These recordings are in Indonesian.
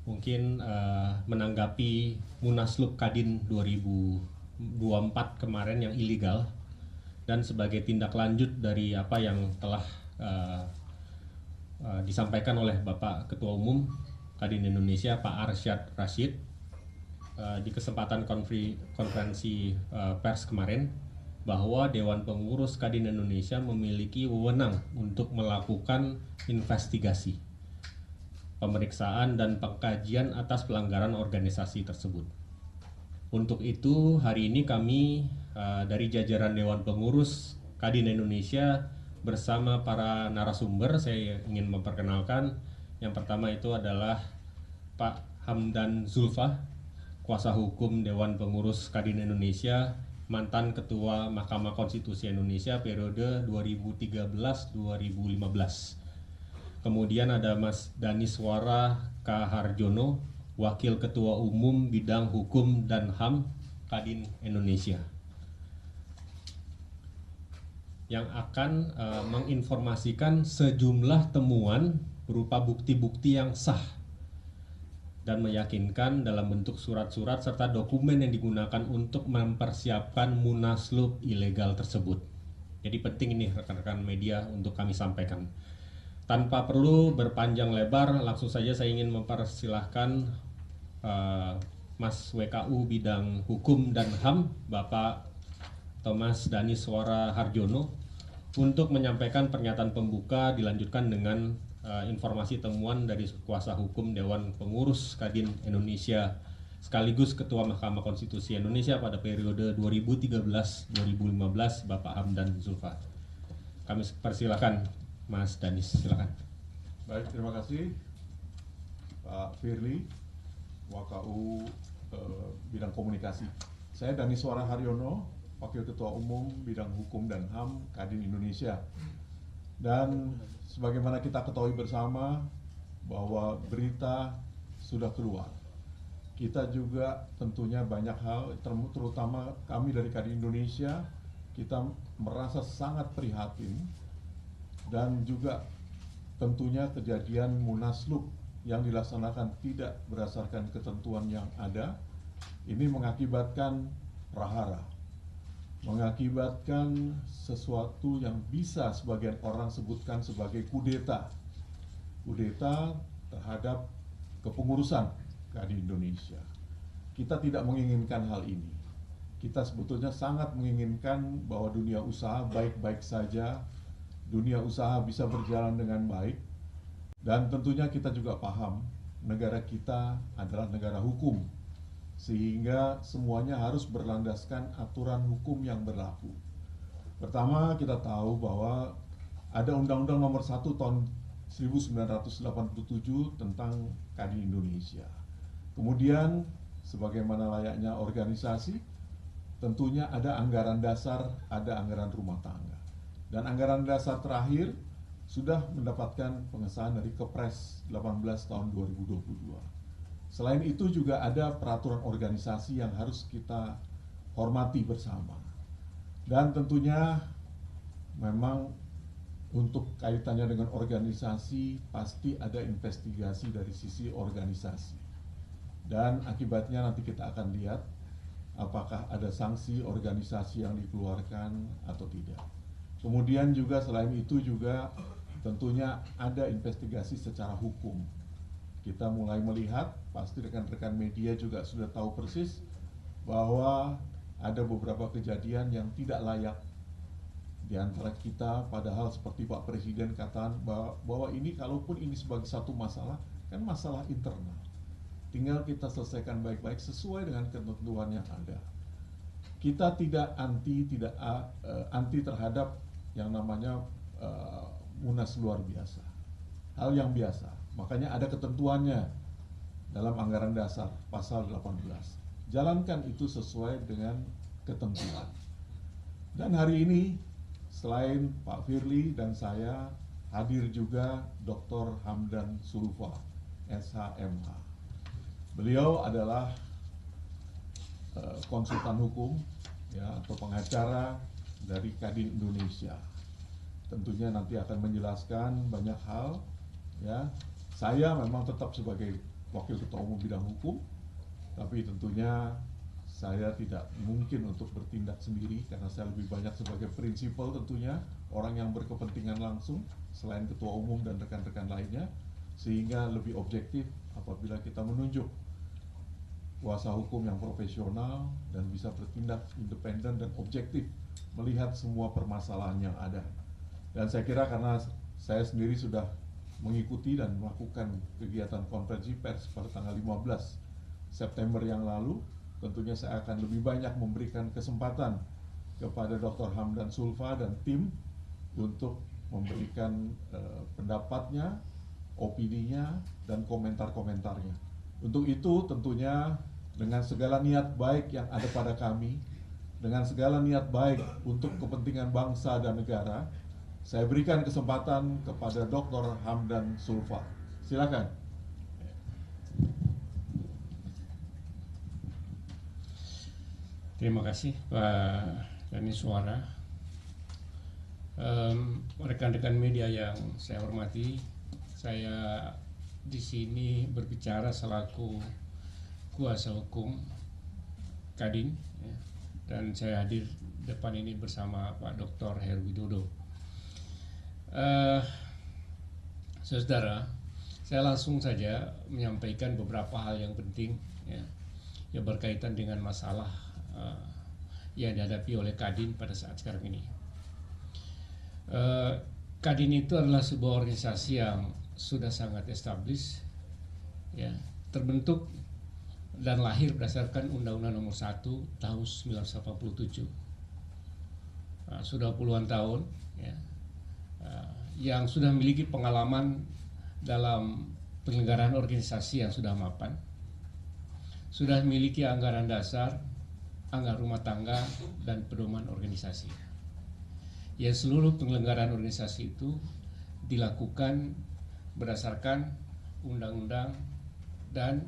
mungkin menanggapi Munaslup Kadin 2024 kemarin yang ilegal, dan sebagai tindak lanjut dari apa yang telah disampaikan oleh Bapak Ketua Umum Kadin Indonesia Pak Arsyad Rashid di kesempatan konferensi pers kemarin, bahwa Dewan Pengurus Kadin Indonesia memiliki wewenang untuk melakukan investigasi, pemeriksaan dan pengkajian atas pelanggaran organisasi tersebut. Untuk itu hari ini kami dari jajaran Dewan Pengurus Kadin Indonesia bersama para narasumber, saya ingin memperkenalkan. Yang pertama itu adalah Pak Hamdan Zulfa, Kuasa Hukum Dewan Pengurus Kadin Indonesia, mantan Ketua Mahkamah Konstitusi Indonesia periode 2013-2015. Kemudian ada Mas Daniswara K. Harjono, Wakil Ketua Umum Bidang Hukum dan HAM Kadin Indonesia, yang akan menginformasikan sejumlah temuan berupa bukti-bukti yang sah dan meyakinkan dalam bentuk surat-surat serta dokumen yang digunakan untuk mempersiapkan Munaslup ilegal tersebut. Jadi penting ini rekan-rekan media untuk kami sampaikan. Tanpa perlu berpanjang lebar, langsung saja saya ingin mempersilahkan Mas WKU Bidang Hukum dan HAM, Bapak Thomas Daniswara Harjono, untuk menyampaikan pernyataan pembuka, dilanjutkan dengan informasi temuan dari Kuasa Hukum Dewan Pengurus Kadin Indonesia sekaligus Ketua Mahkamah Konstitusi Indonesia pada periode 2013-2015, Bapak Hamdan Zulfa. Kami persilakan Mas Danis, silakan. Baik, terima kasih Pak Firly, WKU Bidang Komunikasi. Saya Daniswara Harjono, Wakil Ketua Umum Bidang Hukum dan HAM Kadin Indonesia. Dan sebagaimana kita ketahui bersama bahwa berita sudah keluar. Kita juga tentunya banyak hal, terutama kami dari Kadin Indonesia, kita merasa sangat prihatin, dan juga tentunya kejadian Munaslup yang dilaksanakan tidak berdasarkan ketentuan yang ada, ini mengakibatkan prahara, mengakibatkan sesuatu yang bisa sebagian orang sebutkan sebagai kudeta terhadap kepengurusan Kadin Indonesia. Kita tidak menginginkan hal ini. Kita sebetulnya sangat menginginkan bahwa dunia usaha baik-baik saja, dunia usaha bisa berjalan dengan baik, dan tentunya kita juga paham negara kita adalah negara hukum, sehingga semuanya harus berlandaskan aturan hukum yang berlaku. Pertama, kita tahu bahwa ada Undang-Undang Nomor 1 Tahun 1987 tentang Kadin Indonesia. Kemudian, sebagaimana layaknya organisasi, tentunya ada anggaran dasar, ada anggaran rumah tangga. Dan anggaran dasar terakhir sudah mendapatkan pengesahan dari Kepres 18 tahun 2022. Selain itu juga ada peraturan organisasi yang harus kita hormati bersama. Dan tentunya memang untuk kaitannya dengan organisasi pasti ada investigasi dari sisi organisasi. Dan akibatnya nanti kita akan lihat apakah ada sanksi organisasi yang dikeluarkan atau tidak. Kemudian juga selain itu juga tentunya ada investigasi secara hukum. Kita mulai melihat, pasti rekan-rekan media juga sudah tahu persis bahwa ada beberapa kejadian yang tidak layak di antara kita, padahal seperti Pak Presiden katakan bahwa ini kalaupun ini sebagai satu masalah, kan masalah internal. Tinggal kita selesaikan baik-baik sesuai dengan ketentuan yang ada. Kita tidak anti terhadap yang namanya Munas luar biasa, hal yang biasa. Makanya ada ketentuannya dalam anggaran dasar pasal 18. Jalankan itu sesuai dengan ketentuan. Dan hari ini selain Pak Firly dan saya, hadir juga Dr. Hamdan Zulfa, SHMH. Beliau adalah konsultan hukum ya, atau pengacara dari Kadin Indonesia. Tentunya nanti akan menjelaskan banyak hal ya, Saya memang tetap sebagai Wakil Ketua Umum Bidang Hukum, tapi tentunya saya tidak mungkin untuk bertindak sendiri karena saya lebih banyak sebagai prinsipal tentunya, orang yang berkepentingan langsung selain Ketua Umum dan rekan-rekan lainnya, sehingga lebih objektif apabila kita menunjuk kuasa hukum yang profesional dan bisa bertindak independen dan objektif melihat semua permasalahan yang ada. Dan saya kira karena saya sendiri sudah mengikuti dan melakukan kegiatan konferensi pers pada tanggal 15 September yang lalu, tentunya saya akan lebih banyak memberikan kesempatan kepada Dr. Hamdan Zulfa dan tim untuk memberikan pendapatnya, opininya, dan komentar-komentarnya. Untuk itu tentunya dengan segala niat baik yang ada pada kami, dengan segala niat baik untuk kepentingan bangsa dan negara, saya berikan kesempatan kepada Dr. Hamdan Zulfa. Silakan. Terima kasih Pak Dani Suara. Rekan-rekan media yang saya hormati, saya di sini berbicara selaku kuasa hukum Kadin, ya, dan saya hadir depan ini bersama Pak Dr. Heru Widodo. Saudara, saya langsung saja menyampaikan beberapa hal yang penting, ya, yang berkaitan dengan masalah yang dihadapi oleh Kadin pada saat sekarang ini. Kadin itu adalah sebuah organisasi yang sudah sangat established, ya, terbentuk dan lahir berdasarkan Undang-Undang Nomor 1 Tahun 1987. Sudah puluhan tahun, ya, yang sudah memiliki pengalaman dalam penyelenggaraan organisasi yang sudah mapan, sudah memiliki anggaran dasar, anggaran rumah tangga, dan pedoman organisasi. Ya, seluruh penyelenggaraan organisasi itu dilakukan berdasarkan undang-undang dan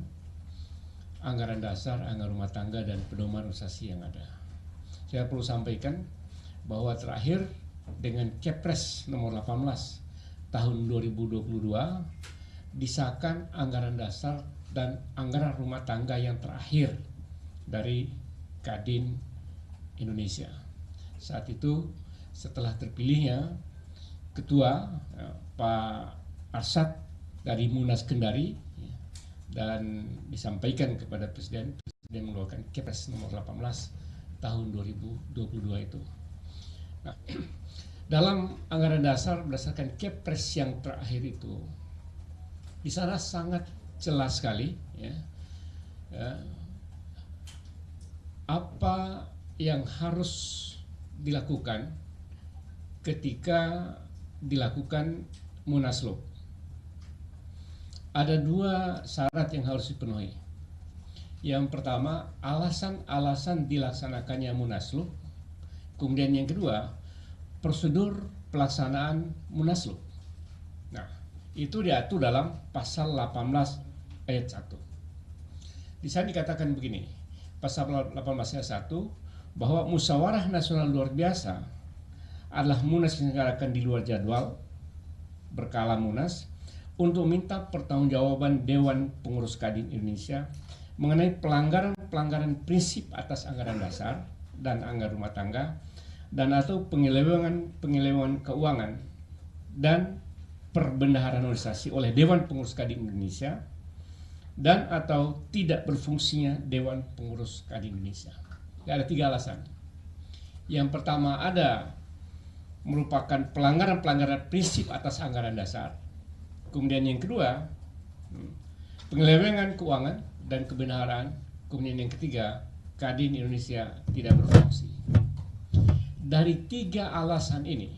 anggaran dasar, anggaran rumah tangga, dan pedoman organisasi yang ada. Saya perlu sampaikan bahwa terakhir dengan Kepres nomor 18 tahun 2022 disahkan anggaran dasar dan anggaran rumah tangga yang terakhir dari Kadin Indonesia. Saat itu setelah terpilihnya Ketua Pak Arsyad dari Munas Kendari, dan disampaikan kepada Presiden mengeluarkan Kepres nomor 18 tahun 2022 itu. Nah, dalam anggaran dasar berdasarkan Kepres yang terakhir itu, di sana sangat jelas sekali, ya, apa yang harus dilakukan ketika dilakukan Munaslup. Ada dua syarat yang harus dipenuhi. Yang pertama, alasan-alasan dilaksanakannya Munaslup. Kemudian yang kedua, prosedur pelaksanaan Munaslup. Nah, itu diatur dalam pasal 18 ayat 1. Di sana dikatakan begini, pasal 18 ayat 1, bahwa musyawarah nasional luar biasa adalah munas yang diselenggarakan di luar jadwal berkala munas untuk minta pertanggungjawaban Dewan Pengurus Kadin Indonesia mengenai pelanggaran prinsip atas anggaran dasar dan anggaran rumah tangga dan atau penyelewengan keuangan dan perbendaharaan organisasi oleh Dewan Pengurus Kadin Indonesia dan atau tidak berfungsinya Dewan Pengurus Kadin Indonesia. Ada tiga alasan. Yang pertama, ada merupakan pelanggaran prinsip atas anggaran dasar. Kemudian yang kedua, penyelewengan keuangan dan kebenaran. Kemudian yang ketiga, Kadin Indonesia tidak berfungsi. Dari tiga alasan ini,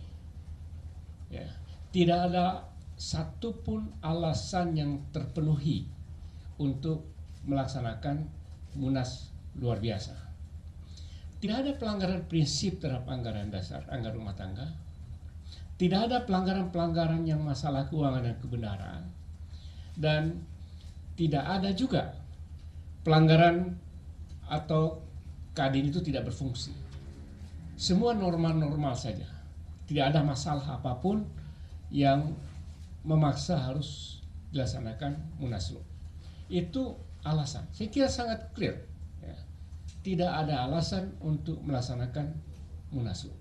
ya, tidak ada satupun alasan yang terpenuhi untuk melaksanakan Munas luar biasa. Tidak ada pelanggaran prinsip terhadap anggaran dasar, anggaran rumah tangga. Tidak ada pelanggaran-pelanggaran yang masalah keuangan dan kebenaran. Dan tidak ada juga pelanggaran atau Kadin itu tidak berfungsi. Semua normal-normal saja. Tidak ada masalah apapun yang memaksa harus dilaksanakan Munaslup. Itu alasan. Saya kira sangat clear. Ya. Tidak ada alasan untuk melaksanakan Munaslup.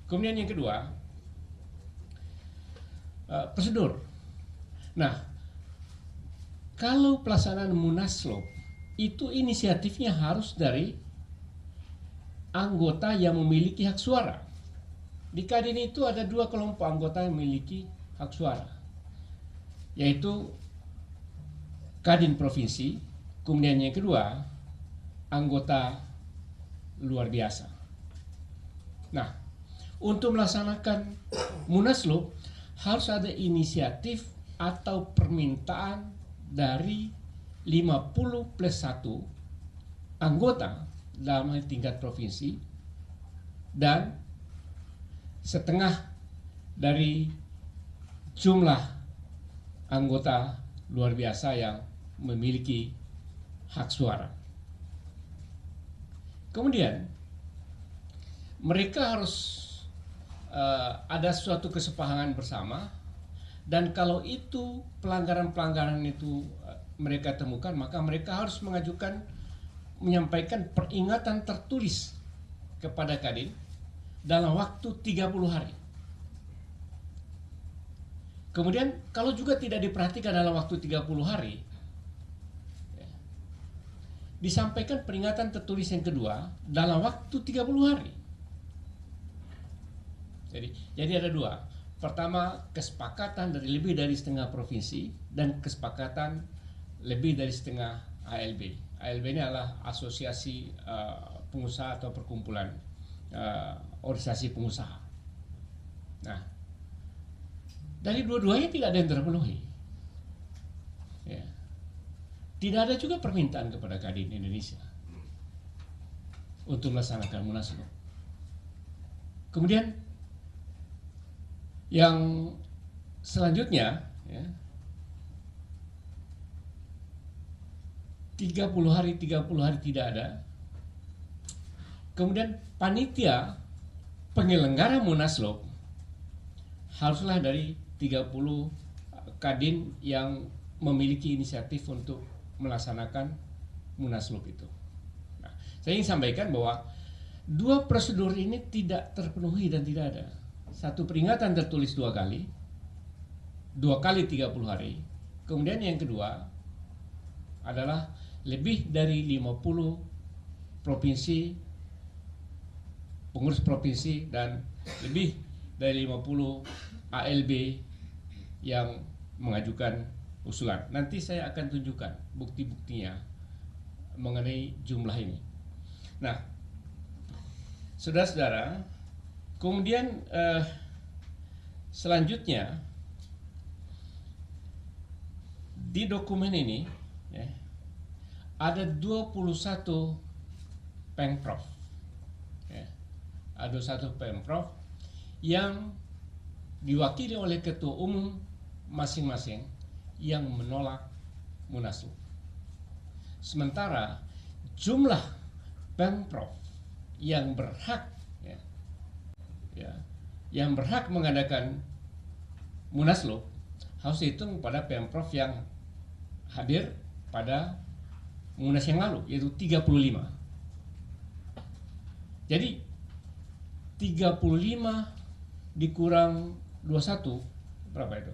Kemudian yang kedua, prosedur. Nah, kalau pelaksanaan Munaslup itu inisiatifnya harus dari anggota yang memiliki hak suara. Di Kadin itu ada dua kelompok anggota yang memiliki hak suara, yaitu Kadin Provinsi, kemudian yang kedua anggota luar biasa. Nah, untuk melaksanakan Munaslup harus ada inisiatif atau permintaan dari 50+1 anggota dalam tingkat provinsi dan setengah dari jumlah anggota luar biasa yang memiliki hak suara. Kemudian mereka harus ada suatu kesepahaman bersama, dan kalau itu pelanggaran-pelanggaran itu mereka temukan, maka mereka harus menyampaikan peringatan tertulis kepada Kadin dalam waktu 30 hari. Kemudian kalau juga tidak diperhatikan dalam waktu 30 hari, disampaikan peringatan tertulis yang kedua dalam waktu 30 hari. Jadi ada dua. Pertama, kesepakatan dari lebih dari setengah provinsi dan kesepakatan lebih dari setengah ALB. ALB ini adalah asosiasi pengusaha atau perkumpulan organisasi pengusaha. Nah, dari dua-duanya tidak ada yang terpenuhi. Ya. Tidak ada juga permintaan kepada Kadin Indonesia untuk melaksanakan Munaslup. Kemudian yang selanjutnya, ya, 30 hari tidak ada. Kemudian panitia penyelenggara Munaslup haruslah dari 30 Kadin yang memiliki inisiatif untuk melaksanakan Munaslup itu. Nah, saya ingin sampaikan bahwa dua prosedur ini tidak terpenuhi dan tidak ada. Satu, peringatan tertulis 2 kali, 2 kali 30 hari. Kemudian yang kedua adalah lebih dari 50 provinsi, pengurus provinsi, dan lebih dari 50 ALB yang mengajukan usulan. Nanti saya akan tunjukkan bukti-buktinya mengenai jumlah ini. Nah, saudara-saudara, kemudian selanjutnya di dokumen ini ya, ada 21 Pemprov, ya, ada 21 Pemprov yang diwakili oleh ketua umum masing-masing yang menolak Munaslup. Sementara jumlah Pemprov yang berhak yang berhak mengadakan Munaslup harus dihitung pada Pemprov yang hadir pada Munas yang lalu, yaitu 35. Jadi 35 dikurang 21 berapa itu?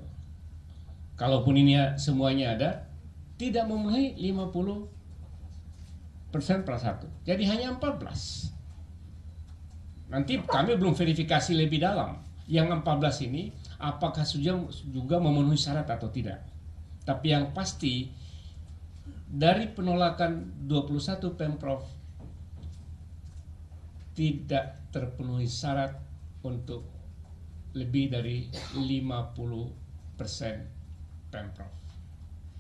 Kalaupun ini semuanya ada, tidak memenuhi 50% per 1. Jadi hanya 14. Nanti kami belum verifikasi lebih dalam yang 14 ini apakah juga memenuhi syarat atau tidak. Tapi yang pasti dari penolakan 21 Pemprov tidak terpenuhi syarat untuk lebih dari 50% Pemprov.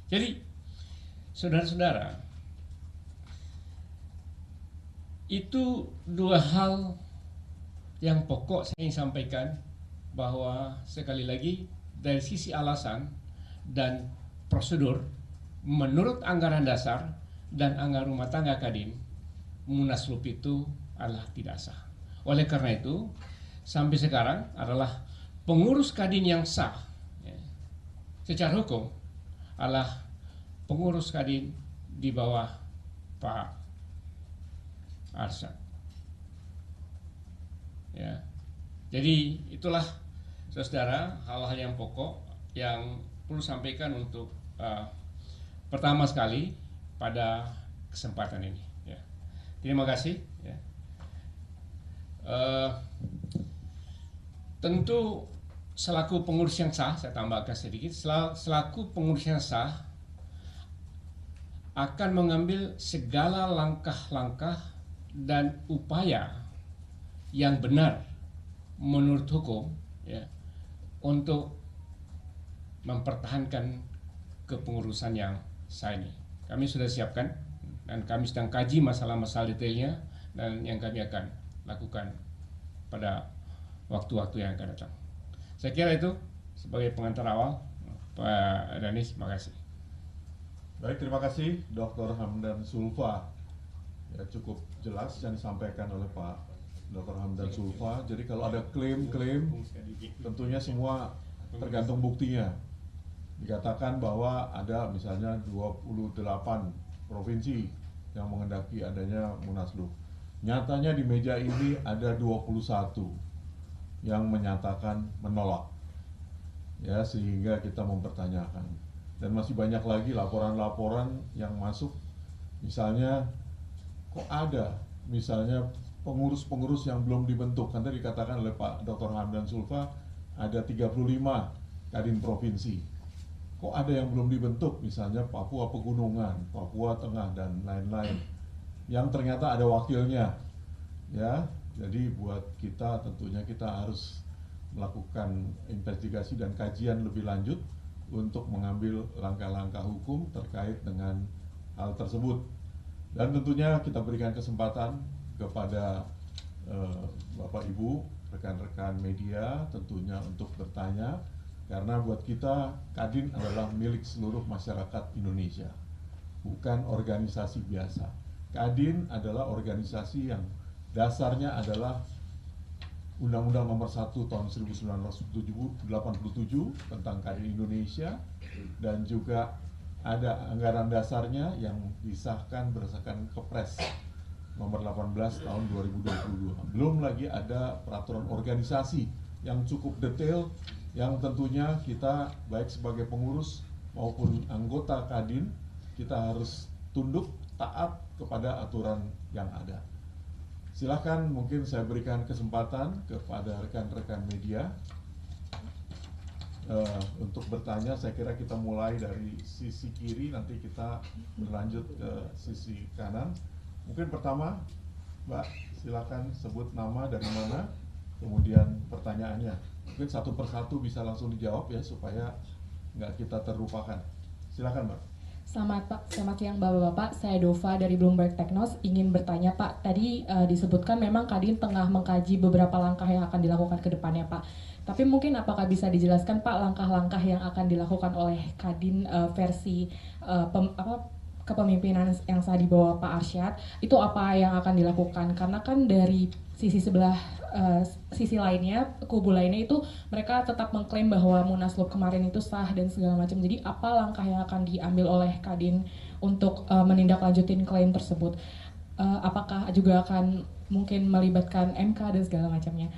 Jadi saudara-saudara, itu dua hal yang pokok saya ingin sampaikan, bahwa sekali lagi dari sisi alasan dan prosedur menurut anggaran dasar dan anggaran rumah tangga Kadin, Munaslup itu adalah tidak sah. Oleh karena itu sampai sekarang adalah pengurus Kadin yang sah ya, secara hukum adalah pengurus Kadin di bawah Pak Arsyad. Ya. Jadi itulah saudara hal-hal yang pokok yang perlu sampaikan untuk pertama sekali pada kesempatan ini. Ya. Terima kasih. Ya. Tentu selaku pengurus yang sah, saya tambahkan sedikit, selaku pengurus yang sah akan mengambil segala langkah-langkah dan upaya yang benar menurut hukum, ya, untuk mempertahankan kepengurusan yang sah ini. Kami sudah siapkan dan kami sedang kaji masalah-masalah detailnya dan yang kami akan lakukan pada waktu-waktu yang akan datang. Saya kira itu sebagai pengantar awal. Pak Danis, terima kasih. Baik, terima kasih Dr. Hamdan Zulfa. Ya, cukup jelas yang disampaikan oleh Pak Dr. Hamdan Zulfa. Jadi kalau ada klaim-klaim, tentunya semua tergantung buktinya. Dikatakan bahwa ada misalnya 28 provinsi yang menghendaki adanya Munaslup. Nyatanya di meja ini ada 21 yang menyatakan menolak. Ya, sehingga kita mempertanyakan. Dan masih banyak lagi laporan-laporan yang masuk. Misalnya, kok ada misalnya pengurus-pengurus yang belum dibentuk. Kan tadi dikatakan oleh Pak Dr. Hamdan Zulfa ada 35 kadin provinsi. Kok ada yang belum dibentuk, misalnya Papua Pegunungan, Papua Tengah, dan lain-lain, yang ternyata ada wakilnya. Ya, jadi buat kita tentunya kita harus melakukan investigasi dan kajian lebih lanjut untuk mengambil langkah-langkah hukum terkait dengan hal tersebut. Dan tentunya kita berikan kesempatan kepada Bapak Ibu, rekan-rekan media tentunya untuk bertanya, karena buat kita Kadin adalah milik seluruh masyarakat Indonesia, bukan organisasi biasa. Kadin adalah organisasi yang dasarnya adalah Undang-Undang Nomor 1 Tahun 1987 tentang Kadin Indonesia, dan juga ada anggaran dasarnya yang disahkan berdasarkan Kepres Nomor 18 Tahun 2022. Belum lagi ada peraturan organisasi yang cukup detail, yang tentunya kita baik sebagai pengurus maupun anggota Kadin kita harus tunduk taat kepada aturan yang ada. Silahkan, mungkin saya berikan kesempatan kepada rekan-rekan media untuk bertanya. Saya kira kita mulai dari sisi kiri, nanti kita berlanjut ke sisi kanan. Mungkin pertama, Mbak, silakan sebut nama, dari mana, kemudian pertanyaannya. Mungkin satu persatu bisa langsung dijawab ya, supaya nggak kita terlupakan. Silakan, Mbak. Selamat siang Bapak-Bapak, saya Dova dari Bloomberg Technos. Ingin bertanya Pak, tadi disebutkan memang Kadin tengah mengkaji beberapa langkah yang akan dilakukan ke depannya Pak. Tapi mungkin apakah bisa dijelaskan Pak langkah-langkah yang akan dilakukan oleh Kadin versi kepemimpinan yang sah di bawah Pak Arsyad, itu apa yang akan dilakukan? Karena kan dari sisi sebelah sisi lainnya, kubu lainnya itu mereka tetap mengklaim bahwa Munaslup kemarin itu sah dan segala macam. Jadi apa langkah yang akan diambil oleh Kadin untuk menindaklanjutin klaim tersebut? Apakah juga akan mungkin melibatkan MK dan segala macamnya?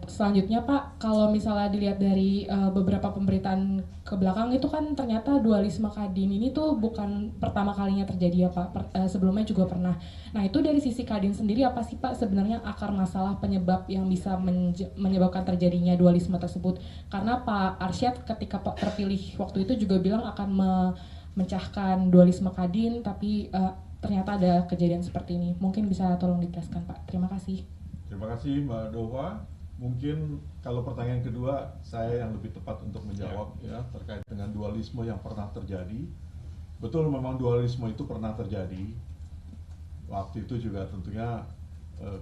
Selanjutnya Pak, kalau misalnya dilihat dari beberapa pemberitaan ke belakang itu kan ternyata dualisme Kadin ini tuh bukan pertama kalinya terjadi ya Pak, sebelumnya juga pernah. Nah itu dari sisi Kadin sendiri apa sih Pak sebenarnya akar masalah penyebab yang bisa menyebabkan terjadinya dualisme tersebut? Karena Pak Arsyad ketika terpilih waktu itu juga bilang akan memecahkan dualisme Kadin, tapi ternyata ada kejadian seperti ini. Mungkin bisa tolong dijelaskan Pak. Terima kasih. Terima kasih Mbak Dova. Mungkin kalau pertanyaan kedua saya yang lebih tepat untuk menjawab ya, terkait dengan dualisme yang pernah terjadi. Betul, memang dualisme itu pernah terjadi. Waktu itu juga tentunya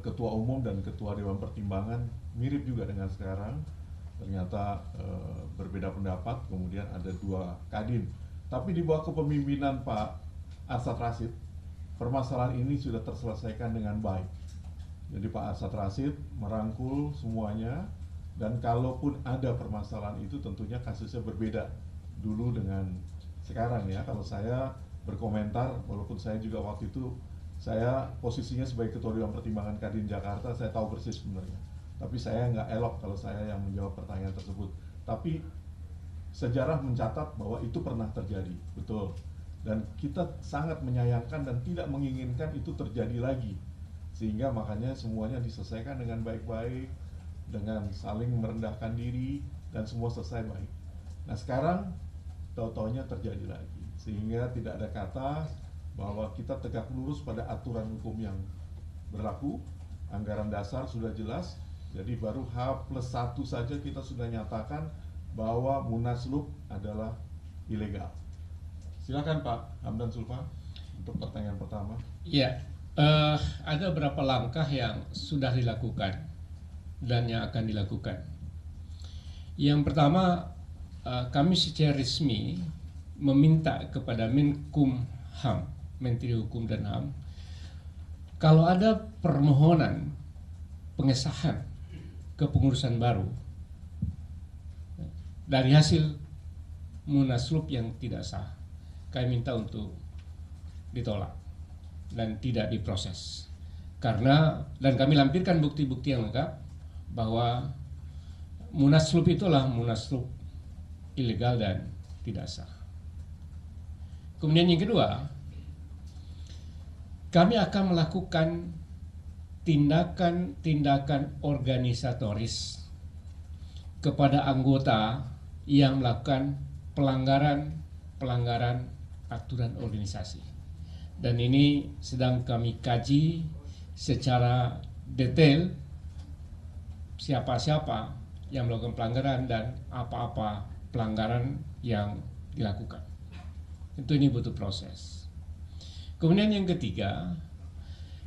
Ketua Umum dan Ketua Dewan Pertimbangan mirip juga dengan sekarang. Ternyata berbeda pendapat, kemudian ada dua Kadin. Tapi di bawah kepemimpinan Pak Arsyad Rashid, permasalahan ini sudah terselesaikan dengan baik. Jadi Pak Arsyad Rashid merangkul semuanya, dan kalaupun ada permasalahan itu tentunya kasusnya berbeda dulu dengan sekarang ya, kalau saya berkomentar, walaupun saya juga waktu itu saya posisinya sebagai Ketua Dewan Pertimbangan Kadin Jakarta, saya tahu persis sebenarnya. Tapi saya nggak elok kalau saya yang menjawab pertanyaan tersebut. Tapi sejarah mencatat bahwa itu pernah terjadi, betul. Dan kita sangat menyayangkan dan tidak menginginkan itu terjadi lagi. Sehingga makanya semuanya diselesaikan dengan baik-baik, dengan saling merendahkan diri, dan semua selesai baik. Nah sekarang tahu-taunya terjadi lagi. Sehingga tidak ada kata bahwa kita tegak lurus pada aturan hukum yang berlaku. Anggaran dasar sudah jelas, jadi baru H+1 saja kita sudah nyatakan bahwa Munaslup adalah ilegal. Silakan Pak Hamdan Zulfa untuk pertanyaan pertama. Ya, ada beberapa langkah yang sudah dilakukan dan yang akan dilakukan. Yang pertama, kami secara resmi meminta kepada Menkumham, Menteri Hukum dan HAM, kalau ada permohonan pengesahan kepengurusan baru dari hasil Munaslup yang tidak sah, kami minta untuk ditolak dan tidak diproses. Karena, dan kami lampirkan bukti-bukti yang lengkap bahwa Munaslup itulah Munaslup ilegal dan tidak sah. Kemudian yang kedua, kami akan melakukan tindakan-tindakan organisatoris kepada anggota yang melakukan pelanggaran aturan organisasi. Dan ini sedang kami kaji secara detail siapa-siapa yang melakukan pelanggaran dan apa-apa pelanggaran yang dilakukan. Tentu ini butuh proses. Kemudian yang ketiga,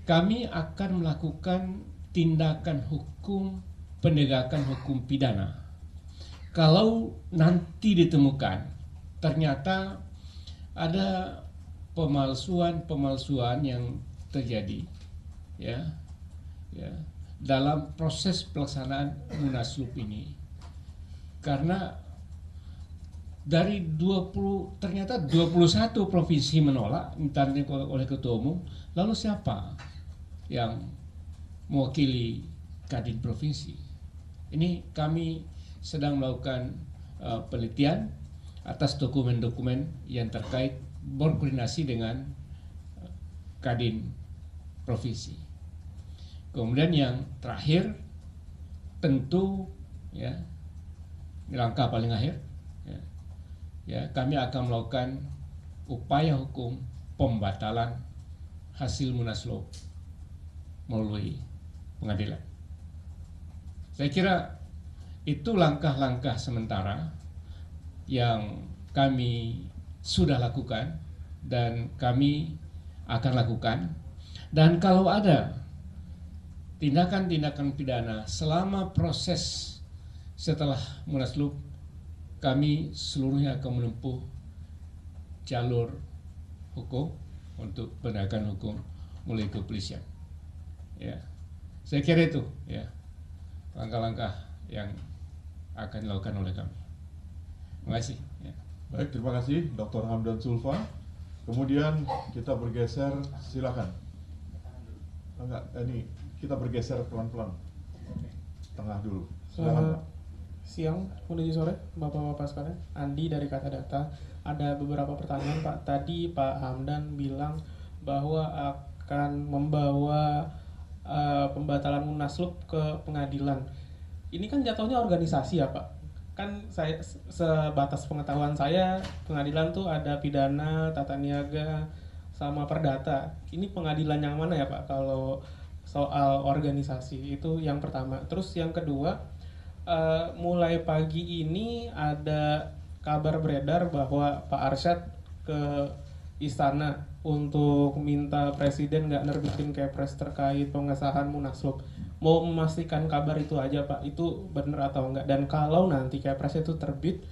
kami akan melakukan tindakan hukum, penegakan hukum pidana. Kalau nanti ditemukan ternyata ada pemalsuan yang terjadi, ya, dalam proses pelaksanaan Munaslup ini, karena dari 21 provinsi menolak ditandai oleh Ketua Umum, lalu siapa yang mewakili Kadin Provinsi? Ini kami sedang melakukan penelitian atas dokumen-dokumen yang terkait, berkoordinasi dengan Kadin Provinsi. Kemudian yang terakhir, tentu ya, langkah paling akhir, ya, kami akan melakukan upaya hukum pembatalan hasil Munaslup melalui pengadilan. Saya kira itu langkah-langkah sementara yang kami sudah lakukan dan kami akan lakukan. Dan kalau ada tindakan-tindakan pidana selama proses setelah Munaslup, kami seluruhnya akan menempuh jalur hukum untuk penegakan hukum mulai kepolisian. Ya, saya kira itu ya langkah-langkah yang akan dilakukan oleh kami. Terima kasih. Ya. Baik, terima kasih Dr. Hamdan Zulfa. Kemudian kita bergeser, silakan. Enggak, ini kita bergeser pelan-pelan. Tengah dulu. Silakan, Pak. Siang menuju sore, Bapak-bapak sekalian. Andi dari Kata Data. Ada beberapa pertanyaan, Pak. Tadi Pak Hamdan bilang bahwa akan membawa pembatalan Munaslup ke pengadilan. Ini kan jatuhnya organisasi ya, Pak? Kan saya sebatas pengetahuan saya, pengadilan tuh ada pidana, tata niaga, sama perdata. Ini pengadilan yang mana ya, Pak? Kalau soal organisasi itu yang pertama. Terus yang kedua, mulai pagi ini ada kabar beredar bahwa Pak Arsyad ke istana untuk minta presiden nggak nerbitin Kepres terkait pengesahan Munaslup. Mau memastikan kabar itu aja, Pak, itu benar atau enggak? Dan kalau nanti Kepres itu terbit,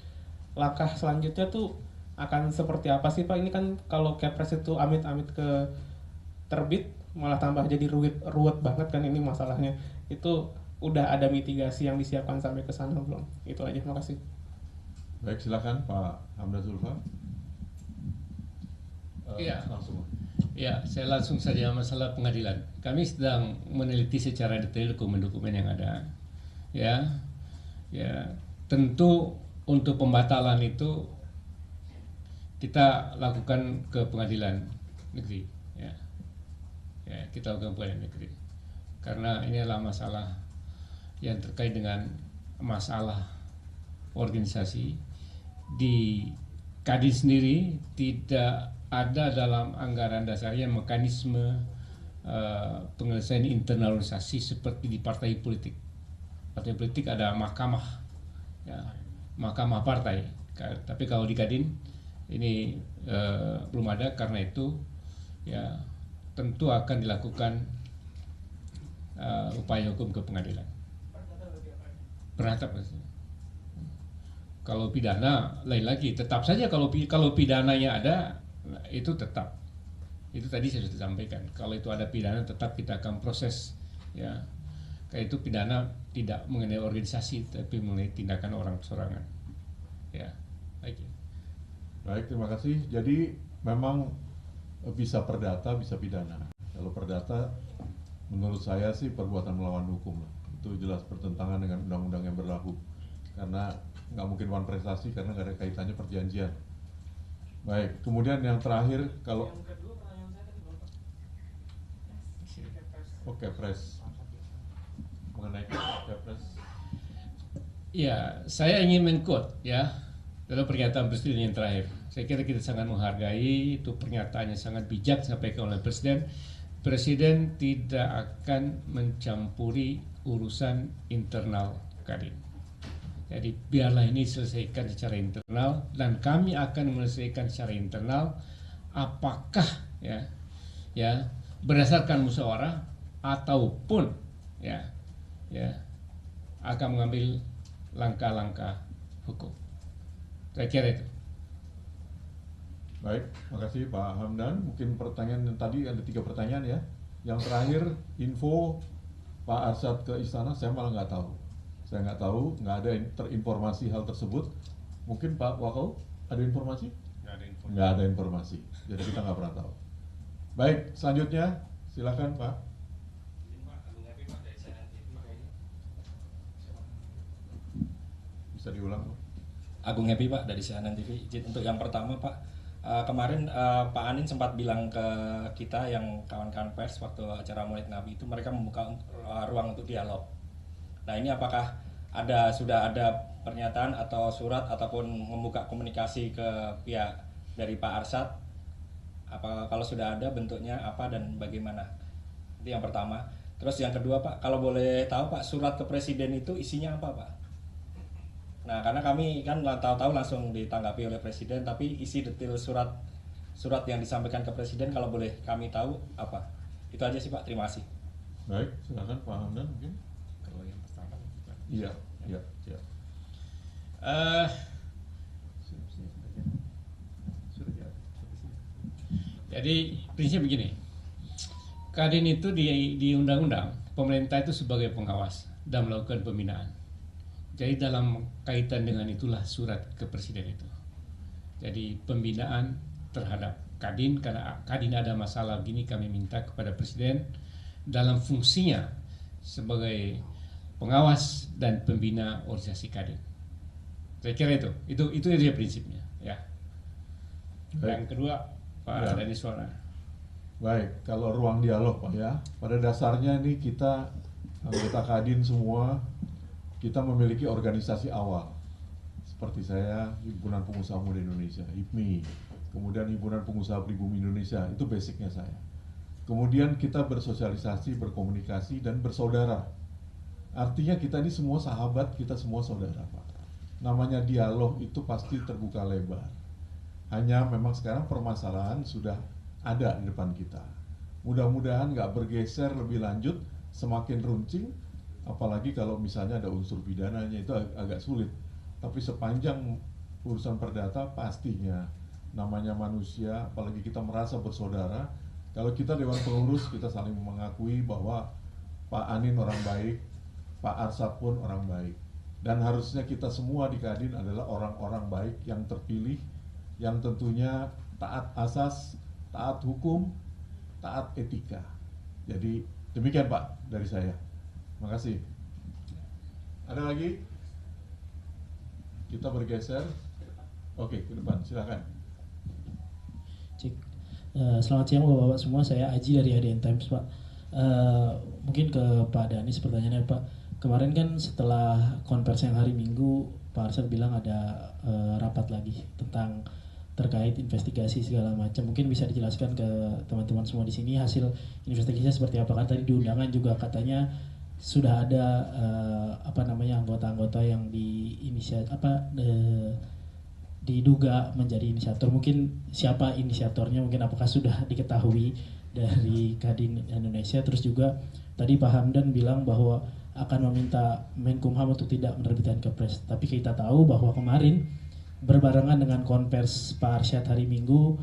langkah selanjutnya tuh akan seperti apa sih, Pak? Ini kan kalau Kepres itu amit-amit ke terbit, malah tambah jadi ruwet banget kan ini masalahnya. Itu udah ada mitigasi yang disiapkan sampai ke sana belum? Itu aja, makasih. Baik, silakan Pak Hamdan Zulfa. Iya. langsung. Ya, saya langsung saja masalah pengadilan. Kami sedang meneliti secara detail dokumen-dokumen yang ada. Ya, ya, tentu untuk pembatalan itu kita lakukan ke pengadilan negeri. Ya, ya, kita lakukan pengadilan negeri. Karena ini adalah masalah yang terkait dengan masalah organisasi di Kadin sendiri. Tidak ada dalam anggaran dasarnya mekanisme penyelesaian internal organisasi seperti di partai politik. Partai politik ada mahkamah, ya, mahkamah partai. Tapi kalau di Kadin ini belum ada, karena itu ya tentu akan dilakukan upaya hukum ke pengadilan. Beratap. Kalau pidana lain lagi, tetap saja kalau pidananya ada, itu tetap. Itu tadi saya sudah sampaikan. Kalau itu ada pidana, tetap kita akan proses. Ya, kayak itu pidana tidak mengenai organisasi, tapi mengenai tindakan orang sorangan. Ya, baik. Baik, terima kasih. Jadi memang bisa perdata, bisa pidana. Kalau perdata, menurut saya sih perbuatan melawan hukum lah. Itu jelas bertentangan dengan undang-undang yang berlaku. Karena nggak mungkin wan prestasi karena nggak ada kaitannya perjanjian. Baik, kemudian yang terakhir kalau Kepres mengenai Kepres. Ya, saya ingin mengquote ya dalam pernyataan Presiden yang terakhir. Saya kira kita sangat menghargai itu, pernyataannya sangat bijak disampaikan oleh Presiden. Presiden tidak akan mencampuri urusan internal Kadin. Jadi biarlah ini diselesaikan secara internal, dan kami akan menyelesaikan secara internal apakah ya berdasarkan musyawarah ataupun ya akan mengambil langkah-langkah hukum. Saya kira itu. Baik, makasih Pak Hamdan. Mungkin pertanyaan yang tadi ada 3 pertanyaan ya. Yang terakhir, info Pak Arsyad ke istana, saya malah nggak tahu. Saya nggak tahu, nggak ada terinformasi hal tersebut. Mungkin Pak Wakau ada informasi? Nggak ada informasi. Jadi kita nggak pernah tahu. Baik, selanjutnya silakan Pak. Bisa diulang Pak. Agung Happy Pak dari CNN TV. Untuk yang pertama Pak, kemarin Pak Anin sempat bilang ke kita yang kawan-kawan pers waktu acara Maulid Nabi itu mereka membuka ruang untuk dialog. Nah ini apakah sudah ada pernyataan atau surat ataupun membuka komunikasi ke pihak dari Pak Arsyad? Kalau sudah ada, bentuknya apa dan bagaimana? Itu yang pertama. Terus yang kedua Pak, kalau boleh tahu Pak, surat ke Presiden itu isinya apa Pak? Nah karena kami kan tahu-tahu langsung ditanggapi oleh Presiden, tapi isi detail surat yang disampaikan ke Presiden kalau boleh kami tahu apa? Itu aja sih Pak, terima kasih. Baik, silakan Pak Hamdan mungkin. Kalau yang pertama. Iya. Jadi prinsip begini, Kadin itu di undang-undang pemerintah itu sebagai pengawas dan melakukan pembinaan. Jadi dalam kaitan dengan itulah surat ke Presiden itu. Jadi pembinaan terhadap Kadin, karena Kadin ada masalah begini, kami minta kepada Presiden dalam fungsinya sebagai pengawas dan pembina organisasi Kadin. Saya kira itu dia prinsipnya. Ya. Yang kedua Pak Dani Suara. Baik, kalau ruang dialog Pak ya, pada dasarnya ini kita anggota Kadin semua, kita memiliki organisasi awal. Seperti saya, Himpunan Pengusaha Muda Indonesia, HIPMI, kemudian Himpunan Pengusaha Pribumi Indonesia, itu basicnya saya. Kemudian kita bersosialisasi, berkomunikasi, dan bersaudara. Artinya kita ini semua sahabat, kita semua saudara Pak. Namanya dialog itu pasti terbuka lebar. Hanya memang sekarang permasalahan sudah ada di depan kita. Mudah-mudahan nggak bergeser lebih lanjut, semakin runcing, apalagi kalau misalnya ada unsur pidananya itu agak sulit. Tapi sepanjang urusan perdata pastinya namanya manusia, apalagi kita merasa bersaudara. Kalau kita Dewan Pengurus, kita saling mengakui bahwa Pak Anin orang baik, Pak Arsyad pun orang baik. Dan harusnya kita semua di Kadin adalah orang-orang baik yang terpilih, yang tentunya taat asas, taat hukum, taat etika. Jadi demikian Pak dari saya. Makasih. Ada lagi? Kita bergeser. Oke, ke depan, silakan. Cik. Selamat siang Bapak-Bapak semua, saya Aji dari ADN Times Pak. Mungkin ke Pak Danis pertanyaannya Pak. Kemarin kan setelah konversi yang hari Minggu, Pak Arsyad bilang ada rapat lagi tentang terkait investigasi segala macam. Mungkin bisa dijelaskan ke teman-teman semua di sini hasil investigasinya seperti apa? Kan tadi di undangan juga katanya sudah ada anggota-anggota yang diduga menjadi inisiator. Mungkin siapa inisiatornya, mungkin apakah sudah diketahui dari Kadin Indonesia. Terus juga tadi Pak Hamdan bilang bahwa akan meminta Menkumham untuk tidak menerbitkan Kepres. Tapi kita tahu bahwa kemarin berbarengan dengan konvers Pak Arsyad hari Minggu,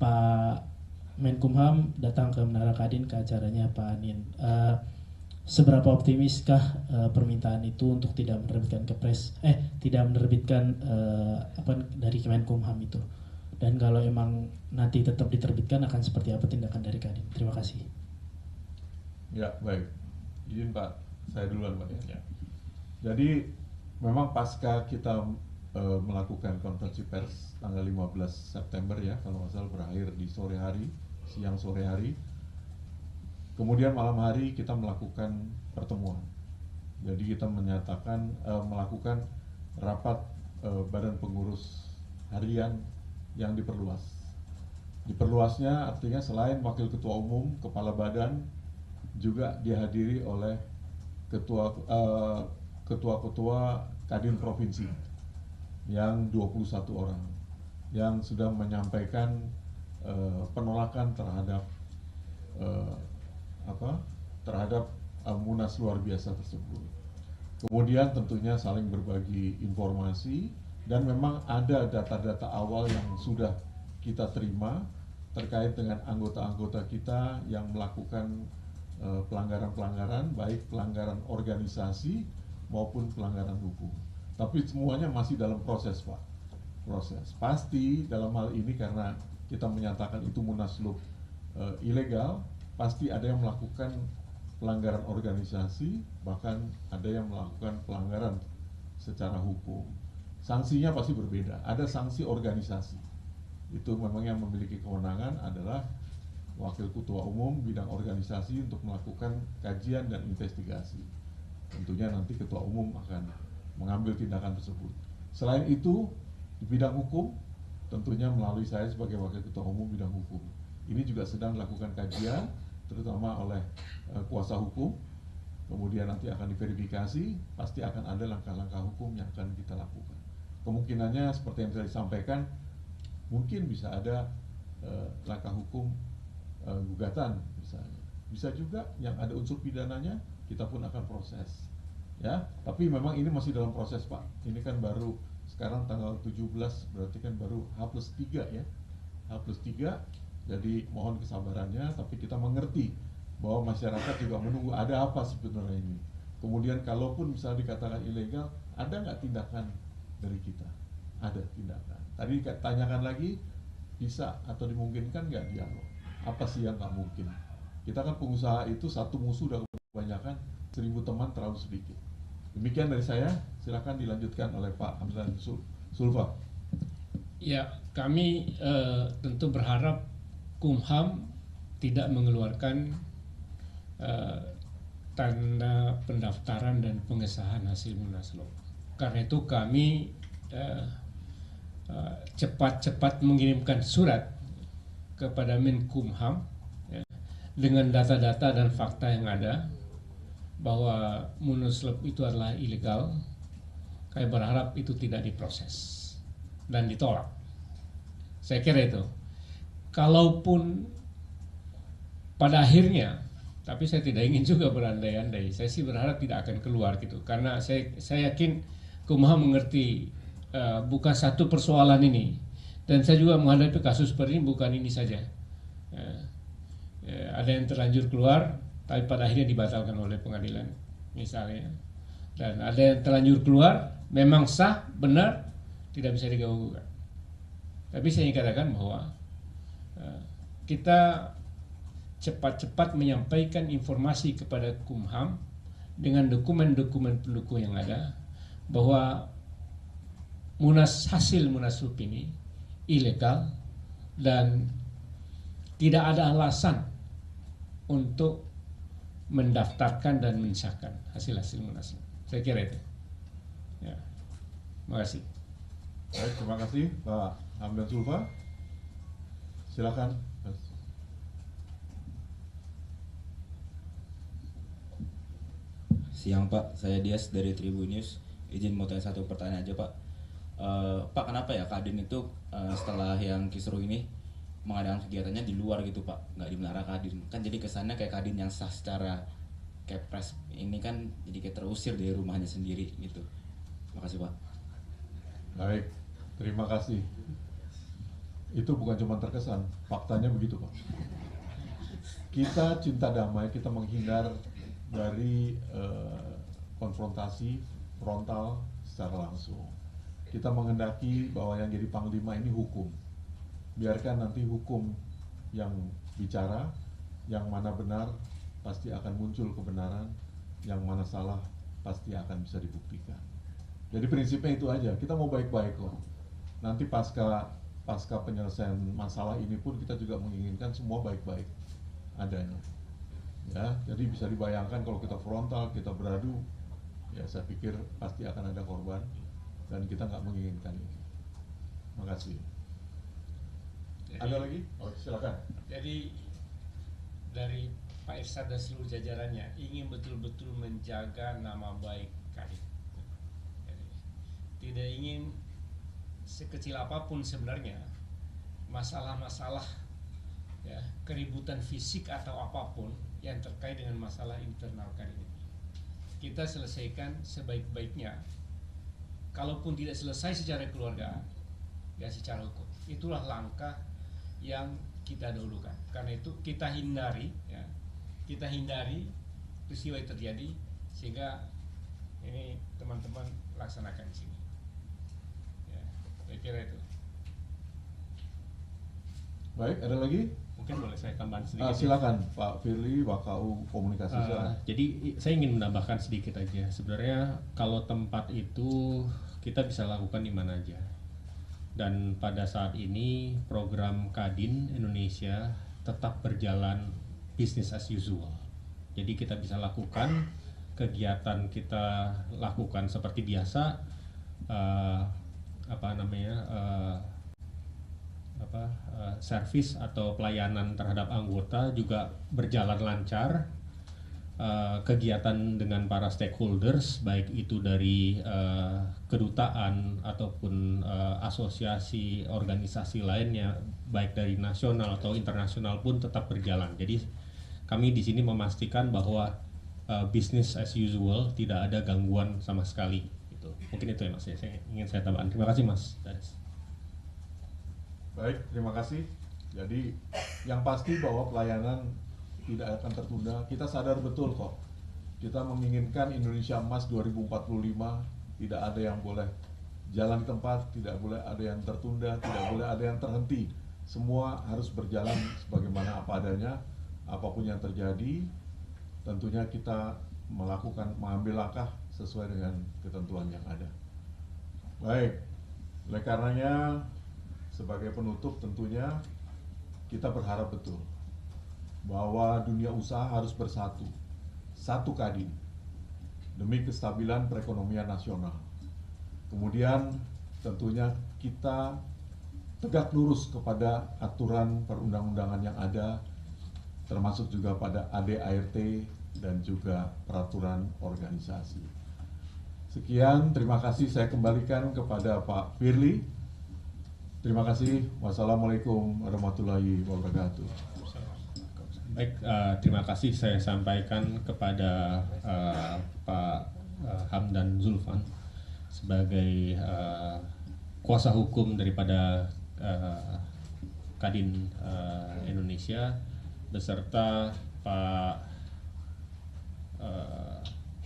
Pak Menkumham datang ke Menara Kadin ke acaranya Pak Anin. Seberapa optimiskah permintaan itu untuk tidak menerbitkan Kepres, tidak menerbitkan dari Kemenkumham itu? Dan kalau emang nanti tetap diterbitkan, akan seperti apa tindakan dari Kadin? Terima kasih. Ya, baik. Izin Pak, saya duluan Pak ya. Jadi memang pasca kita melakukan konferensi pers tanggal 15 September ya, kalau nggak salah berakhir di sore hari, siang sore hari. Kemudian malam hari kita melakukan pertemuan. Jadi kita menyatakan melakukan rapat badan pengurus harian yang diperluas. Diperluasnya artinya selain wakil ketua umum, kepala badan, juga dihadiri oleh ketua-ketua Kadin provinsi yang 21 orang yang sudah menyampaikan penolakan terhadap Munas luar biasa tersebut. Kemudian tentunya saling berbagi informasi, dan memang ada data-data awal yang sudah kita terima terkait dengan anggota-anggota kita yang melakukan pelanggaran-pelanggaran, baik pelanggaran organisasi maupun pelanggaran hukum. Tapi semuanya masih dalam proses Pak. Proses. Pasti dalam hal ini karena kita menyatakan itu munaslup ilegal, pasti ada yang melakukan pelanggaran organisasi, bahkan ada yang melakukan pelanggaran secara hukum. Sanksinya pasti berbeda. Ada sanksi organisasi. Itu memang yang memiliki kewenangan adalah Wakil Ketua Umum bidang organisasi untuk melakukan kajian dan investigasi. Tentunya nanti Ketua Umum akan mengambil tindakan tersebut. Selain itu, di bidang hukum, tentunya melalui saya sebagai Wakil Ketua Umum bidang hukum. Ini juga sedang dilakukan kajian, terutama oleh kuasa hukum. Kemudian nanti akan diverifikasi, pasti akan ada langkah-langkah hukum yang akan kita lakukan. Kemungkinannya seperti yang saya sampaikan, mungkin bisa ada langkah hukum gugatan misalnya. Bisa juga yang ada unsur pidananya, kita pun akan proses. Ya, tapi memang ini masih dalam proses Pak. Ini kan baru sekarang tanggal 17, berarti kan baru H+3 ya. H+3, jadi mohon kesabarannya, tapi kita mengerti bahwa masyarakat juga menunggu ada apa sebenarnya ini. Kemudian kalaupun misalnya dikatakan ilegal, ada nggak tindakan dari kita? Ada tindakan. Tadi tanyakan lagi, bisa atau dimungkinkan nggak dialog? Apa sih yang nggak mungkin? Kita kan pengusaha itu satu musuh udah kebanyakan, 1000 teman terlalu sedikit. Demikian dari saya, silakan dilanjutkan oleh Pak Hamdan Sulfa. Ya, kami tentu berharap Kumham tidak mengeluarkan tanda pendaftaran dan pengesahan hasil munaslup. Karena itu kami cepat-cepat mengirimkan surat kepada Menkumham ya, dengan data-data dan fakta yang ada bahwa munaslup itu adalah ilegal. Kami berharap itu tidak diproses dan ditolak. Saya kira itu. Kalaupun pada akhirnya, tapi saya tidak ingin juga berandai-andai. Saya sih berharap tidak akan keluar gitu, karena saya yakin Kumham mengerti bukan satu persoalan ini, dan saya juga menghadapi kasus seperti ini bukan ini saja. Ada yang terlanjur keluar, tapi pada akhirnya dibatalkan oleh pengadilan misalnya, dan ada yang terlanjur keluar memang sah benar tidak bisa diganggu. Tapi saya ingin katakan bahwa kita cepat-cepat menyampaikan informasi kepada Kumham dengan dokumen-dokumen pendukung yang ada bahwa hasil Munaslup ini ilegal dan tidak ada alasan untuk mendaftarkan dan mensahkan hasil-hasil Munaslup. Saya kira itu. Ya. Terima kasih. Baik, terima kasih Pak Hamdan Zulfa. Silakan. Siang Pak, saya Dias dari Tribun News. Izin mau tanya satu pertanyaan aja Pak. Pak, kenapa ya Kadin itu setelah yang kisruh ini mengadakan kegiatannya di luar gitu Pak, nggak di Menara Kadin? Kan jadi kesannya kayak Kadin yang sah secara Kepres ini kan jadi kayak terusir dari rumahnya sendiri gitu. Terima kasih Pak. Baik, terima kasih. Itu bukan cuma terkesan, faktanya begitu Pak. Kita cinta damai, kita menghindar dari konfrontasi frontal secara langsung. Kita menghendaki bahwa yang jadi panglima ini hukum. Biarkan nanti hukum yang bicara, yang mana benar pasti akan muncul kebenaran, yang mana salah pasti akan bisa dibuktikan. Jadi prinsipnya itu aja, kita mau baik-baik kok. Nanti pasca penyelesaian masalah ini pun kita juga menginginkan semua baik-baik adanya. Ya, jadi bisa dibayangkan kalau kita frontal, kita beradu, ya saya pikir pasti akan ada korban dan kita nggak menginginkan ini. Terima kasih. Ada lagi? Oh, silakan. Jadi dari Pak Irsad dan seluruh jajarannya ingin betul-betul menjaga nama baik Kadin. Tidak ingin sekecil apapun sebenarnya masalah-masalah ya, keributan fisik atau apapun yang terkait dengan masalah internal Kadin ini kita selesaikan sebaik-baiknya. Kalaupun tidak selesai secara keluarga, ya secara hukum. Itulah langkah yang kita dahulukan. Karena itu kita hindari peristiwa yang terjadi sehingga ini teman-teman laksanakan di sini. Ya, saya kira itu. Baik, ada lagi? Mungkin boleh saya tambahan sedikit. Silakan Pak Firly, WKU Komunikasi. Jadi saya ingin menambahkan sedikit aja. Sebenarnya kalau tempat itu kita bisa lakukan di mana aja. Dan pada saat ini program Kadin Indonesia tetap berjalan business as usual. Jadi kita bisa lakukan kegiatan kita lakukan seperti biasa. Servis atau pelayanan terhadap anggota juga berjalan lancar. Kegiatan dengan para stakeholders baik itu dari kedutaan ataupun asosiasi organisasi lainnya baik dari nasional atau internasional pun tetap berjalan. Jadi kami di sini memastikan bahwa business as usual, tidak ada gangguan sama sekali. Gitu. Mungkin itu ya Mas, saya ingin saya tambahkan. Terima kasih Mas. Baik, terima kasih. Jadi yang pasti bahwa pelayanan tidak akan tertunda. Kita sadar betul kok. Kita menginginkan Indonesia Emas 2045, tidak ada yang boleh jalan di tempat, tidak boleh ada yang tertunda, tidak boleh ada yang terhenti. Semua harus berjalan sebagaimana apa adanya, apapun yang terjadi. Tentunya kita mengambil langkah sesuai dengan ketentuan yang ada. Baik, oleh karenanya sebagai penutup tentunya kita berharap betul bahwa dunia usaha harus bersatu, satu Kadin, demi kestabilan perekonomian nasional. Kemudian tentunya kita tegak lurus kepada aturan perundang-undangan yang ada, termasuk juga pada ADART dan juga peraturan organisasi. Sekian, terima kasih, saya kembalikan kepada Pak Firly. Terima kasih. Wassalamualaikum warahmatullahi wabarakatuh. Baik, terima kasih saya sampaikan kepada Pak Hamdan Zulfan sebagai kuasa hukum daripada Kadin Indonesia beserta Pak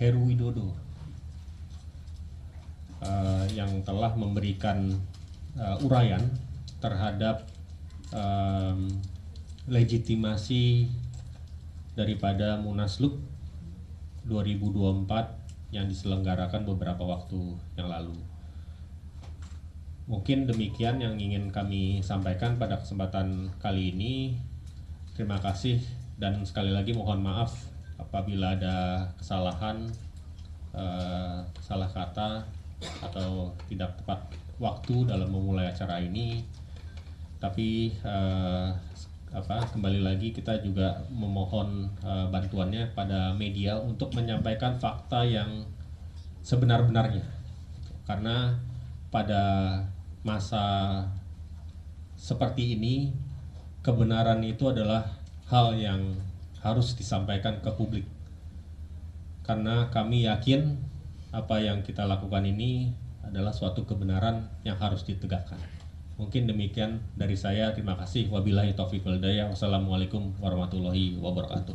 Heru Widodo yang telah memberikan uraian terhadap legitimasi daripada Munaslup 2024 yang diselenggarakan beberapa waktu yang lalu. Mungkin demikian yang ingin kami sampaikan pada kesempatan kali ini. Terima kasih dan sekali lagi mohon maaf apabila ada kesalahan, salah kata atau tidak tepat waktu dalam memulai acara ini. Tapi kembali lagi kita juga memohon bantuannya pada media untuk menyampaikan fakta yang sebenar-benarnya, karena pada masa seperti ini kebenaran itu adalah hal yang harus disampaikan ke publik, karena kami yakin apa yang kita lakukan ini adalah suatu kebenaran yang harus ditegakkan. Mungkin demikian dari saya. Terima kasih. Wabillahi taufiq wal hidayah. Wassalamualaikum warahmatullahi wabarakatuh.